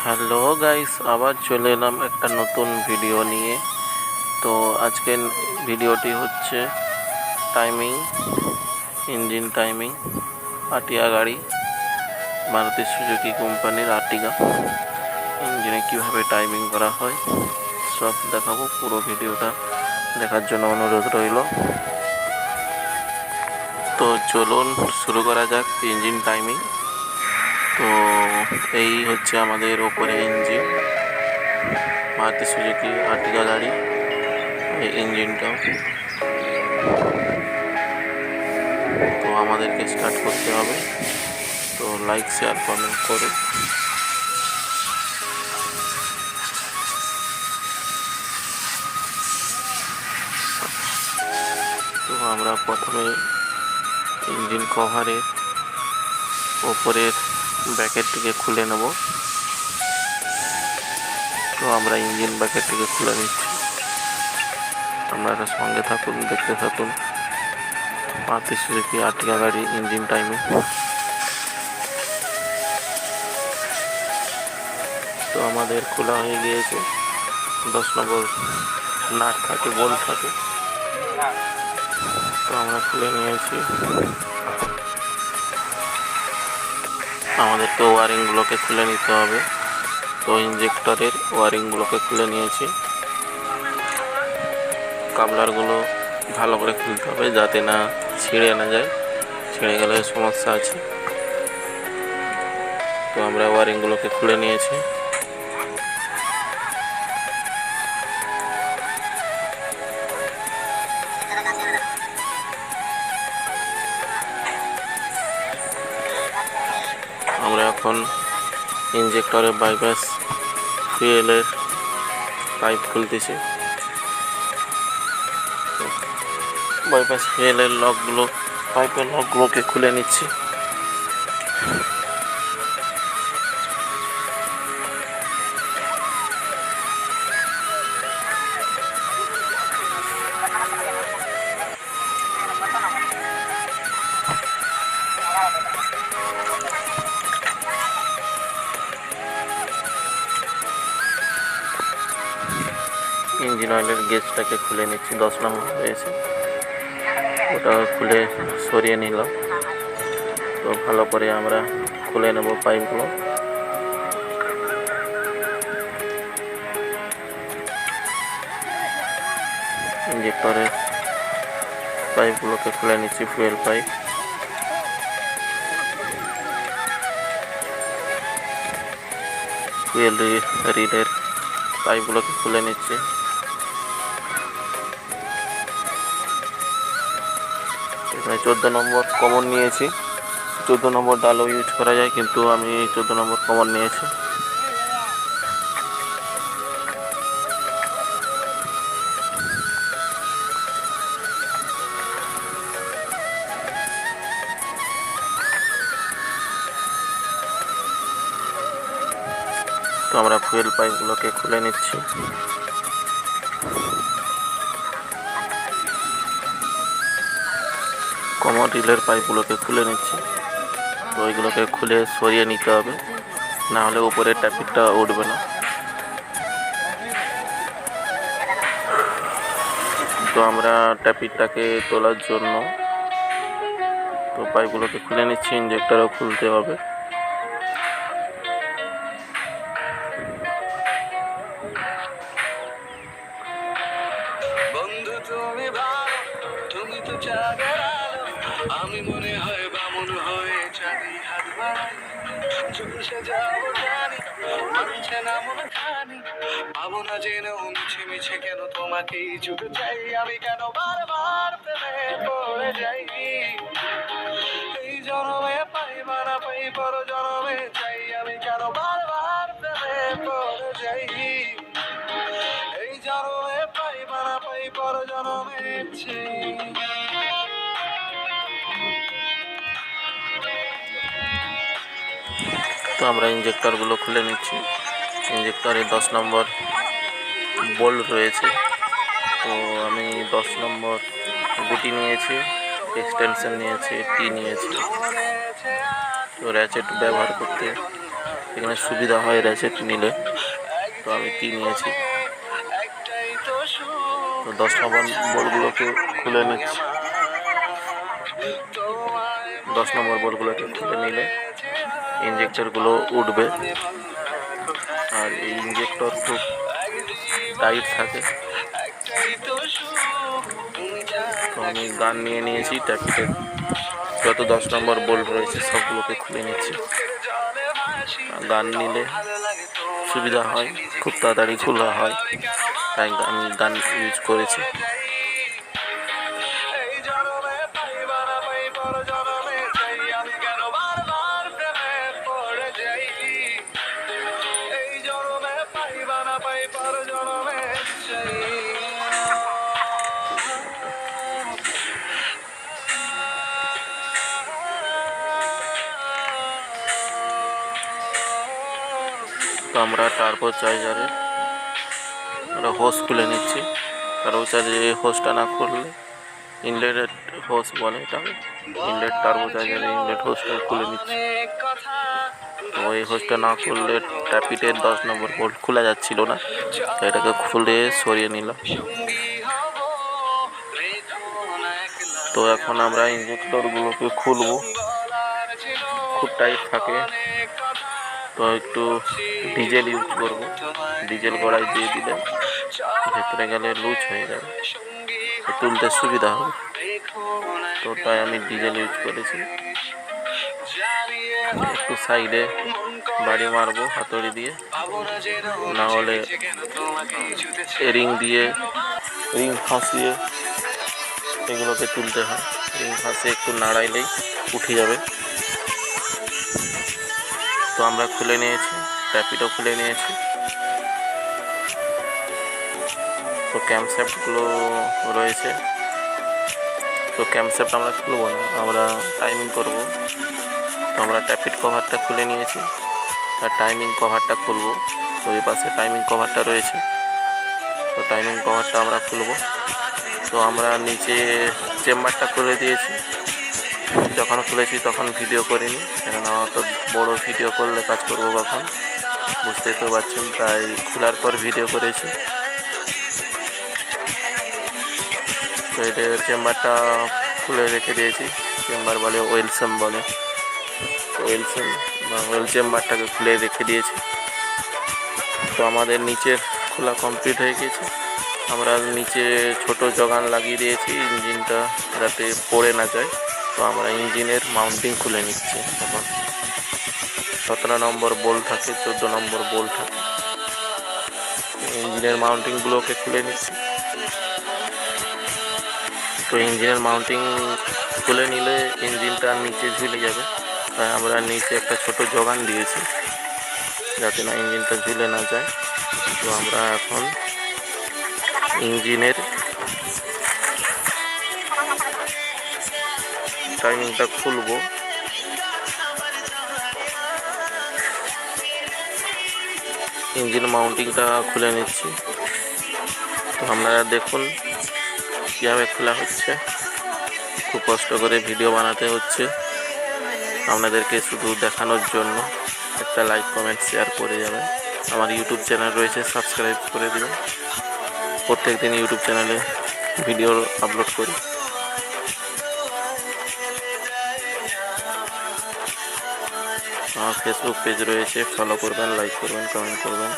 Hello guys, আবার চলে এলাম একটা নতুন ভিডিও নিয়ে। তো আজকের ভিডিওটি হচ্ছে টাইমিং, ইঞ্জিন টাইমিং, আটিয়া গাড়ি, মারুতি সুজুকি কোম্পানির আর্টিগা ইঞ্জিনে কিভাবে টাইমিং করা হয় সব দেখাবো। পুরো ভিডিওটা দেখার জন্য অনুরোধ রইল। তো চলুন শুরু করা যাক ইঞ্জিন টাইমিং। তো এই হচ্ছে আমাদের ওপরে ইঞ্জিন, মারুতি সুজুকি আর্টিগা গাড়ি, এই ইঞ্জিনটাও। তো আমাদেরকে স্টার্ট করতে হবে। তো লাইক, শেয়ার, কমেন্ট করুন। তো আমরা প্রথমে ইঞ্জিন কভারের ওপরের ব্র্যাকেটটিকে খুলে নেব। তো আমরা ইঞ্জিন ব্র্যাকেটটিকে খুলে নিচ্ছি। আপনারা সঙ্গে থাকুন, দেখতে থাকুন মারুতি সুজুকি আর্টিগা গাড়ি ইঞ্জিন টাইমিং। তো আমাদের খোলা হয়ে গিয়েছে। 10 নম্বর নাট থাকে, বোল্ট থাকে। তো আমরা খুলে নিয়েছি। আমাদেরকে ওয়ারিংগুলোকে খুলে নিতে হবে। তো ইঞ্জেক্টরের ওয়ারিংগুলোকে খুলে নিয়েছি। কাবলারগুলো ভালো করে খুলতে হবে যাতে না ছিঁড়ে না যায়, ছিঁড়ে গেলে সমস্যা আছে। তো আমরা ওয়ারিংগুলোকে খুলে নিয়েছি। আমরা এখন ইঞ্জেক্টরের বাইপাস ফুয়েলের পাইপ খুলতেছি। বাইপাস ফুয়েলের লকগুলো, পাইপের লকগুলোকে খুলে নিচ্ছি। ইঞ্জিন অয়েলের গেজটাকে খুলে নিচ্ছি, 10 নম্বর হয়েছে, ওটা খুলে সরিয়ে নিলাম। তো ভালো করে আমরা খুলে নেব পাইপগুলো। ইঞ্জেক্টরের পাইপগুলোকে খুলে নিচ্ছি, ফুয়েল পাইপ। ফুয়েল রিলের পাইপগুলোকে খুলে নিচ্ছি। এখানে 14 নম্বর কমন নিয়েছি। 14 নম্বর ডালও ইউজ করা যায়, কিন্তু আমি 14 নম্বর কমন নিয়েছি। তো আমরা ফুয়েল পাইপগুলোকে খুলে নিচ্ছি। কমন রিলের পাইপগুলোকে খুলে নিচ্ছি। তো ওইগুলোকে খুলে সরিয়ে নিতে হবে, না হলে উপরের ট্যাপিকটা উঠবে না। তো আমরা ট্যাপিকটাকে তোলার জন্য তো পাইপগুলোকে খুলে নিচ্ছি, ইঞ্জেক্টরও খুলতে হবে। বন্ধু তুমি ভালো, তুমি তো চাঁদের আলো, আমি মনে হয় বামুন হয়ে চাঁদি হাত বাড়াই, চুষে যাবো জানি, মানছে না মন খানি, পাবো না জেনেও মিছে মিছে কেন তোমাকেই ছুটে চাই, আমি কেন বারবার প্রেমে পড়ে যাই, এই জনমে পাই বা না পাই পর জনমে চাই, আমি কেন বারবার প্রেমে পড়ে যাই, এই জনমে পাই বা না পাই পর জনমে চাই। তো আমরা ইঞ্জেক্টরগুলো খুলে নিচ্ছি। ইঞ্জেক্টরে 10 নম্বর বোল্ট রয়েছে। তো আমি 10 নম্বর গুটি নিয়েছি, এক্সটেনশন নিয়েছি, টি নিয়েছি। তো র্যাচেট ব্যবহার করতে এখানে সুবিধা হয় র্যাচেট নিলে, তো আমি নিয়েছি। তো 10 নম্বর বোল্টগুলোকে খুলে নিচ্ছি। 10 নম্বর বোল্টগুলোকে খুলে নিলে ইঞ্জেক্টরগুলো উঠবে, আর এই ইঞ্জেক্টর খুব টাইট থাকে। তো আমি গান নিয়ে নিয়েছি, ট্যাপিটের যত 10 নম্বর বোল্ট রয়েছে সবগুলোকে খুলে নিচ্ছি। গান নিলে সুবিধা হয়, খুব তাড়াতাড়ি খোলা হয়, তাই আমি গান ইউজ করেছি। তো আমরা টার্বো চার্জারে হোস খুলে নিচ্ছি। টার্বো চার্জারে হোসটা না খুললে ইনলেট হোস বলে এটাকে, ইনলেট টার্বো চার্জারে ইনলেট হোসটা খুলে নিচ্ছি। তো এই হোসটা না খুললে ট্যাপিটের 10 নম্বর বোল্ট খোলা যাচ্ছিল না, এটাকে খুলে সরিয়ে নিলাম। তো এখন আমরা ইঞ্জেক্টরগুলোকে খুলবো, খুব টাইট থাকে, তো একটু ডিজেল ইউজ করবো। ডিজেল কড়াই দিয়ে দিলে ভেতরে গেলে লুজ হয়ে যাবে, তুলতে সুবিধা হবে, তো তাই আমি ডিজেল ইউজ করেছি। একটু সাইডে বাড়ি মারবো হাতুড়ি দিয়ে, না হলে রিং দিয়ে রিং ফাঁসিয়ে এগুলোকে তুলতে হয়। রিং ফাঁসিয়ে একটু নাড়াইলেই উঠে যাবে। তো আমরা খুলে নিয়েছি, ট্যাপিটও খুলে নিয়েছি। তো ক্যাম্পসেপ্টগুলো রয়েছে, তো ক্যাম্পসেপ্ট আমরা খুলবো না, আমরা টাইমিং করব। তো আমরা ট্যাপিট কভারটা খুলে নিয়েছি, আর টাইমিং কভারটা খুলবো। তো এই পাশে টাইমিং কভারটা রয়েছে, তো টাইমিং কভারটা আমরা খুলবো। তো আমরা নিচে চেম্বারটা খুলে দিয়েছি, যখন খুলেছি তখন ভিডিও করিনি, কেননা অত বড় ভিডিও করলে কাজ করবো কখন, বুঝতেই তো পারছেন, তাই খোলার পর ভিডিও করেছি। তো এটা চেম্বারটা খুলে রেখে দিয়েছি, চেম্বার বলে ওয়েলসাম বলে, ওয়েলসাম বা ওয়েল চেম্বারটাকে খুলে রেখে দিয়েছি। তো আমাদের নিচের খোলা কমপ্লিট হয়ে গেছে। আমরা নিচে ছোট জগান লাগিয়ে দিয়েছি ইঞ্জিনটা যাতে পড়ে না যায়। তো আমরা ইঞ্জিনের মাউন্টিং খুলে নিচ্ছি। এখন 17 নম্বর বোল্ট থাকে, 14 নম্বর বোল্ট থাকে, ইঞ্জিনের মাউন্টিংগুলোকে খুলে নিচ্ছি। তো ইঞ্জিনের মাউন্টিং খুলে নিলে ইঞ্জিনটা নিচে ঝুলে যাবে, তাই আমরা নিচে একটা ছোট জগান দিয়েছি যাতে না ইঞ্জিনটা ঝুলে না যায়। তো আমরা এখন ইঞ্জিনের টাইমিংটা খুলবো। ইঞ্জিন মাউন্টিংটা খুলে নিচ্ছি। তো আপনারা দেখুন কীভাবে খোলা হচ্ছে, খুব কষ্ট করে ভিডিও বানাতে হচ্ছে আপনাদেরকে শুধু দেখানোর জন্য। একটা লাইক কমেন্ট শেয়ার করে যাবেন। আমার ইউটিউব চ্যানেল রয়েছে, সাবস্ক্রাইব করে দেবেন। প্রত্যেক দিন ইউটিউব চ্যানেলে ভিডিও আপলোড করি। আমার ফেসবুক পেজ রয়েছে, ফলো করবেন, লাইক করবেন, কমেন্ট করবেন।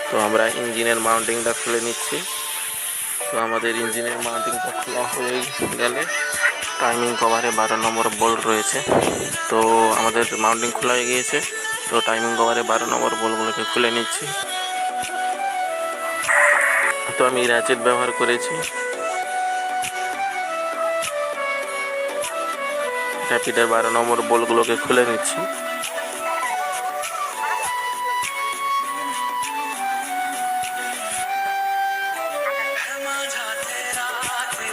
তো আমরা ইঞ্জিনের মাউন্টিংটা খুলে নিচ্ছি। তো আমাদের ইঞ্জিনের মাউন্টিংটা খোলা হয়ে গেলে টাইমিং কভারে 12 নম্বর বোল্ট রয়েছে। তো আমাদের মাউন্টিং খোলা হয়ে গিয়েছে। তো টাইমিং কভারে 12 নম্বর বোল্টগুলোকে খুলে নিচ্ছি। তো আমি র্যাচেট ব্যবহার করেছি, ট্যাপিটের 12 নম্বর বোল্টগুলোকে খুলে নিচ্ছি।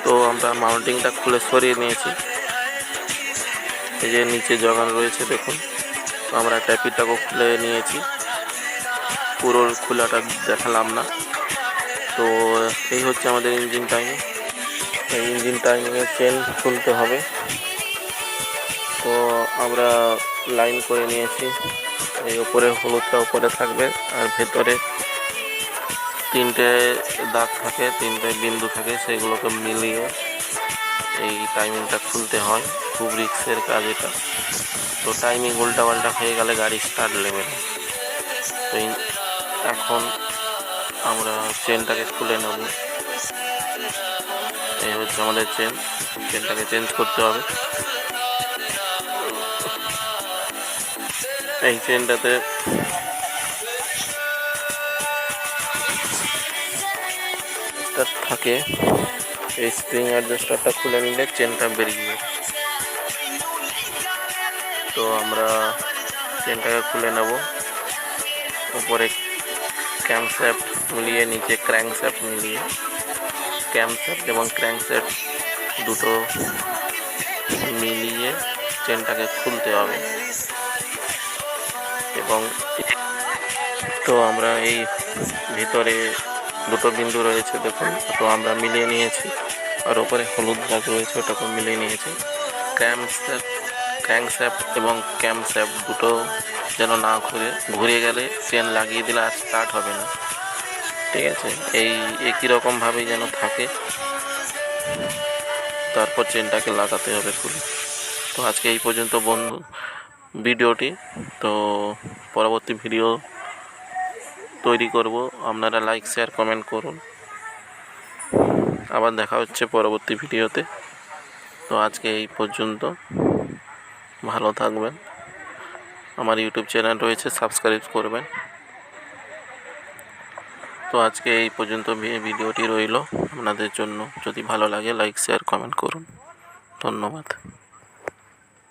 তো আমরা মাউন্টিংটা খুলে সরিয়ে নিয়েছি। এই যে নিচে জগান রয়েছে দেখুন। তো আমরা ট্যাপিটটাকেও খুলে নিয়েছি, পুরো খোলাটা দেখালাম না। তো এই হচ্ছে আমাদের ইঞ্জিন টাইমিং। এই ইঞ্জিন টাইমিংয়ে চেন খুলতে হবে। তো আমরা লাইন করে নিয়েছি। এই উপরে হলুদটা উপরে থাকবে আর ভেতরে 3টে দাগ থাকে, 3টে বিন্দু থাকে, সেগুলোকে মিলিয়ে এই টাইমিংটা খুলতে হয়। খুব রিস্কের কাজ এটা। তো টাইমিং উল্টাপাল্টা হয়ে গেলে গাড়ি স্টার্ট নেবে না। তো এখন আমরা চেনটাকে খুলে নেব। এই হচ্ছে আমাদের চেনটাকে চেঞ্জ করতে হবে। এই চেনটাতে থাকে, এই স্প্রিং অ্যাডজাস্টারটা খুলে নিলে চেনটা বেরিয়ে যাবে। তো আমরা চেনটাকে খুলে নেব। উপরে ক্যামশ্যাফট মিলিয়ে, নিচে ক্র্যাঙ্কশ্যাফট মিলিয়ে, ক্যামশ্যাফট এবং ক্র্যাঙ্কশ্যাফট দুটো মিলিয়ে চেনটাকে খুলতে হবে। এবং তো আমরা এই ভিতরে দুটো বিন্দু রয়েছে দেখুন, তো আমরা মিলিয়ে নিয়েছি। আর ওপরে হলুদ দাগ রয়েছে, ওটাকে মিলিয়ে নিয়েছি। ক্র্যাঙ্কশ্যাফট এবং ক্যামশ্যাফট দুটো যেন না ঘুরে গেলে চেন লাগিয়ে দিলে আর স্টার্ট হবে না। ঠিক আছে, এই একই রকমভাবেই যেন থাকে, তারপর চেনটাকে লাগাতে হবে খুলে। তো আজকে এই পর্যন্ত বন্ধু ভিডিওটি। তো পরবর্তী ভিডিও তৈরি করব, আপনারা লাইক শেয়ার কমেন্ট করুন। আবার দেখা হচ্ছে পরবর্তী ভিডিওতে। তো আজকে এই পর্যন্ত, ভালো থাকবেন। আমার ইউটিউব চ্যানেল রয়েছে, সাবস্ক্রাইব করবেন। তো আজকে এই পর্যন্ত ভিডিওটি রইল আপনাদের জন্য। যদি ভালো লাগে লাইক শেয়ার কমেন্ট করুন। ধন্যবাদ।